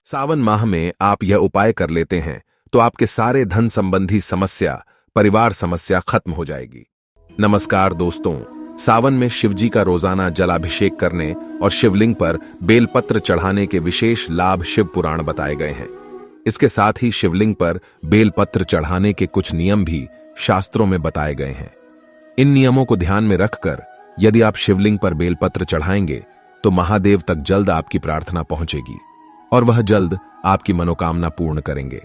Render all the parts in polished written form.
सावन माह में आप यह उपाय कर लेते हैं तो आपके सारे धन संबंधी समस्या, परिवार समस्या खत्म हो जाएगी। नमस्कार दोस्तों, सावन में शिवजी का रोजाना जलाभिषेक करने और शिवलिंग पर बेलपत्र चढ़ाने के विशेष लाभ शिव पुराण बताए गए हैं। इसके साथ ही शिवलिंग पर बेलपत्र चढ़ाने के कुछ नियम भी शास्त्रों में बताए गए हैं। इन नियमों को ध्यान में रखकर यदि आप शिवलिंग पर बेलपत्र चढ़ाएंगे तो महादेव तक जल्द आपकी प्रार्थना पहुंचेगी और वह जल्द आपकी मनोकामना पूर्ण करेंगे।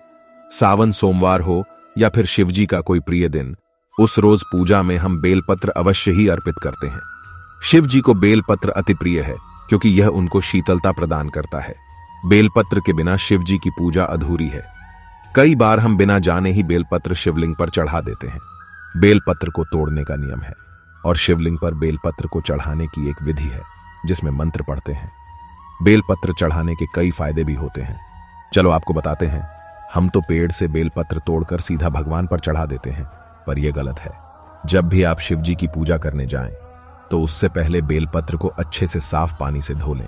सावन सोमवार हो या फिर शिवजी का कोई प्रिय दिन, उस रोज पूजा में हम बेलपत्र अवश्य ही अर्पित करते हैं। शिव जी को बेलपत्र अति प्रिय है क्योंकि यह उनको शीतलता प्रदान करता है। बेलपत्र के बिना शिव जी की पूजा अधूरी है। कई बार हम बिना जाने ही बेलपत्र शिवलिंग पर चढ़ा देते हैं। बेलपत्र को तोड़ने का नियम है और शिवलिंग पर बेलपत्र को चढ़ाने की एक विधि है जिसमें मंत्र पढ़ते हैं। बेलपत्र चढ़ाने के कई फायदे भी होते हैं, चलो आपको बताते हैं। हम तो पेड़ से बेलपत्र तोड़कर सीधा भगवान पर चढ़ा देते हैं, पर यह गलत है। जब भी आप शिव जी की पूजा करने जाएं, तो उससे पहले बेलपत्र को अच्छे से साफ पानी से धो लें।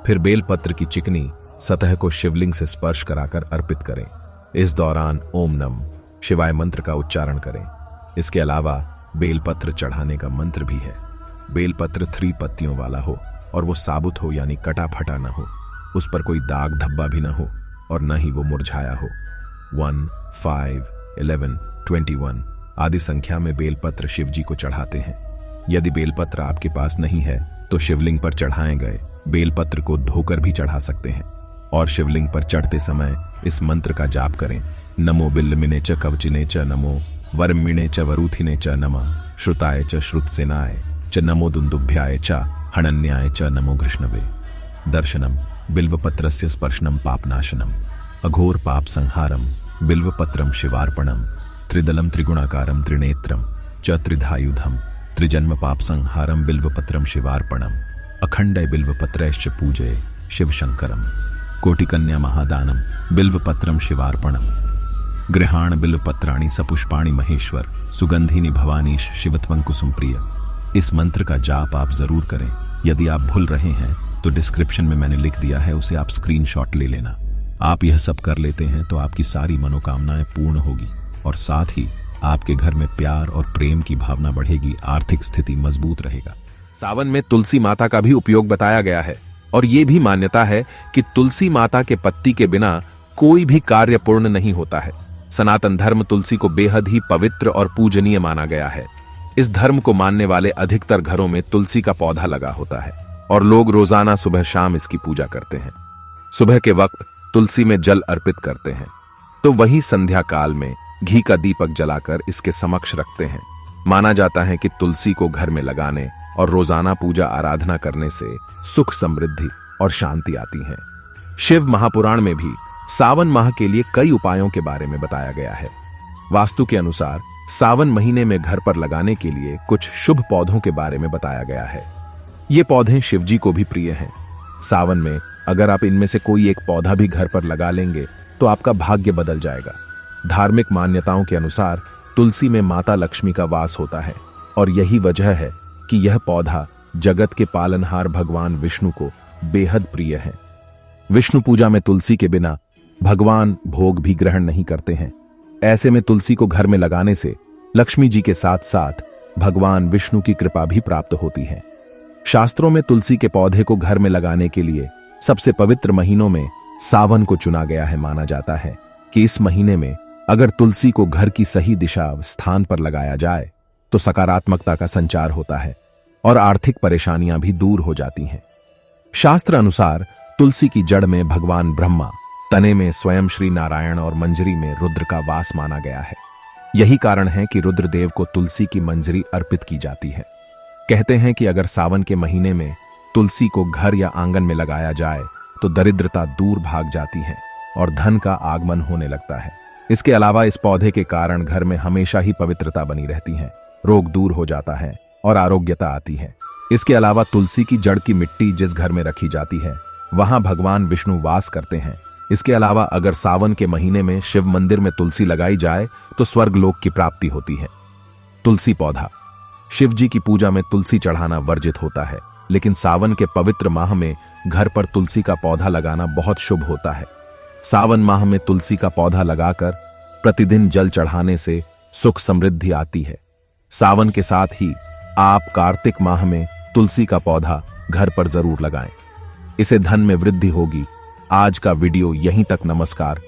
फिर बेलपत्र की चिकनी सतह को शिवलिंग से स्पर्श कराकर अर्पित करें। इस दौरान ओम नम शिवाय मंत्र का उच्चारण करें। इसके अलावा बेलपत्र चढ़ाने का मंत्र भी है। बेलपत्र 3 पत्तियों वाला हो और वो साबुत हो, यानी कटा फटा न हो, उस पर कोई दाग धब्बा भी न हो और न ही वो मुरझाया हो। 1, 5, 11, 21 आदि संख्या में बेलपत्र शिव जी को चढ़ाते हैं। यदि बेलपत्र आपके पास नहीं है तो शिवलिंग पर चढ़ाए गए बेलपत्र को धोकर भी चढ़ा सकते हैं और शिवलिंग पर चढ़ते समय इस मंत्र का जाप करें। नमो बिल्लमिने च कवचिने च नमो वरमिणे च वरूथिने च नमः श्रुताय च श्रुतसेनाय च नमो दुन्दुभ्याय च हणन्याय च नमो कृष्णवे। दर्शनम बिल्वपत्रस्य स्पर्शनम पापनाशनम अघोर पाप संहारम बिल्वपत्रम शिवार्पणम त्रिदलम त्रिगुणाकारम त्रिनेत्रम च त्रिधायुधम त्रिजन्म पाप संहारम बिल्वपत्रम शिवार्पणम अखंडय बिल्वपत्रैश्च पूजय शिवशंकरम कोटिकन्या महादानम बिल्वपत्रम शिवार्पणम गृहाण बिल्वपत्राणि सपुष्पाणि महेश्वर सुगंधिनी भवानीश शिवत्वं कुसुम प्रिय। इस मंत्र का जाप आप जरूर करें। यदि आप भूल रहे हैं तो डिस्क्रिप्शन में मैंने लिख दिया है, उसे आप स्क्रीनशॉट ले लेना। आप यह सब कर लेते हैं तो आपकी सारी मनोकामनाएं पूर्ण होगी और साथ ही आपके घर में प्यार और प्रेम की भावना बढ़ेगी, आर्थिक स्थिति मजबूत रहेगा। सावन में तुलसी माता का भी उपयोग बताया गया है और ये भी मान्यता है कि तुलसी माता के पत्ती के बिना कोई भी कार्य पूर्ण नहीं होता है। सनातन धर्म तुलसी को बेहद ही पवित्र और पूजनीय माना गया है। इस धर्म को मानने वाले अधिकतर घरों में तुलसी का पौधा लगा होता है और लोग रोजाना सुबह शाम इसकी पूजा करते हैं। सुबह के वक्त तुलसी में जल अर्पित करते हैं तो वहीं संध्या काल में घी का दीपक जलाकर इसके समक्ष रखते हैं। माना जाता है कि तुलसी को घर में लगाने और रोजाना पूजा आराधना करने से सुख, समृद्धि और शांति आती है। शिव महापुराण में भी सावन माह के लिए कई उपायों के बारे में बताया गया है। वास्तु के अनुसार सावन महीने में घर पर लगाने के लिए कुछ शुभ पौधों के बारे में बताया गया है। ये पौधे शिवजी को भी प्रिय हैं। सावन में अगर आप इनमें से कोई एक पौधा भी घर पर लगा लेंगे तो आपका भाग्य बदल जाएगा। धार्मिक मान्यताओं के अनुसार तुलसी में माता लक्ष्मी का वास होता है और यही वजह है कि यह पौधा जगत के पालनहार भगवान विष्णु को बेहद प्रिय है। विष्णु पूजा में तुलसी के बिना भगवान भोग भी ग्रहण नहीं करते हैं। ऐसे में तुलसी को घर में लगाने से लक्ष्मी जी के साथ साथ भगवान विष्णु की कृपा भी प्राप्त होती है। शास्त्रों में तुलसी के पौधे को घर में लगाने के लिए सबसे पवित्र महीनों में सावन को चुना गया है। माना जाता है कि इस महीने में अगर तुलसी को घर की सही दिशा स्थान पर लगाया जाए तो सकारात्मकता का संचार होता है और आर्थिक परेशानियां भी दूर हो जाती हैं। शास्त्र अनुसार तुलसी की जड़ में भगवान ब्रह्मा, तने में स्वयं श्री नारायण और मंजरी में रुद्र का वास माना गया है। यही कारण है कि रुद्रदेव को तुलसी की मंजरी अर्पित की जाती है। कहते हैं कि अगर सावन के महीने में तुलसी को घर या आंगन में लगाया जाए तो दरिद्रता दूर भाग जाती है और धन का आगमन होने लगता है। इसके अलावा इस पौधे के कारण घर में हमेशा ही पवित्रता बनी रहती है, रोग दूर हो जाता है और आरोग्यता आती है। इसके अलावा तुलसी की जड़ की मिट्टी जिस घर में रखी जाती है वहां भगवान विष्णु वास करते हैं। इसके अलावा अगर सावन के महीने में शिव मंदिर में तुलसी लगाई जाए तो स्वर्ग लोक की प्राप्ति होती है। तुलसी पौधा। शिव जी की पूजा में तुलसी चढ़ाना वर्जित होता है, लेकिन सावन के पवित्र माह में घर पर तुलसी का पौधा लगाना बहुत शुभ होता है। सावन माह में तुलसी का पौधा लगाकर प्रतिदिन जल चढ़ाने से सुख समृद्धि आती है। सावन के साथ ही आप कार्तिक माह में तुलसी का पौधा घर पर जरूर लगाएं। इसे धन में वृद्धि होगी। आज का वीडियो यहीं तक। नमस्कार।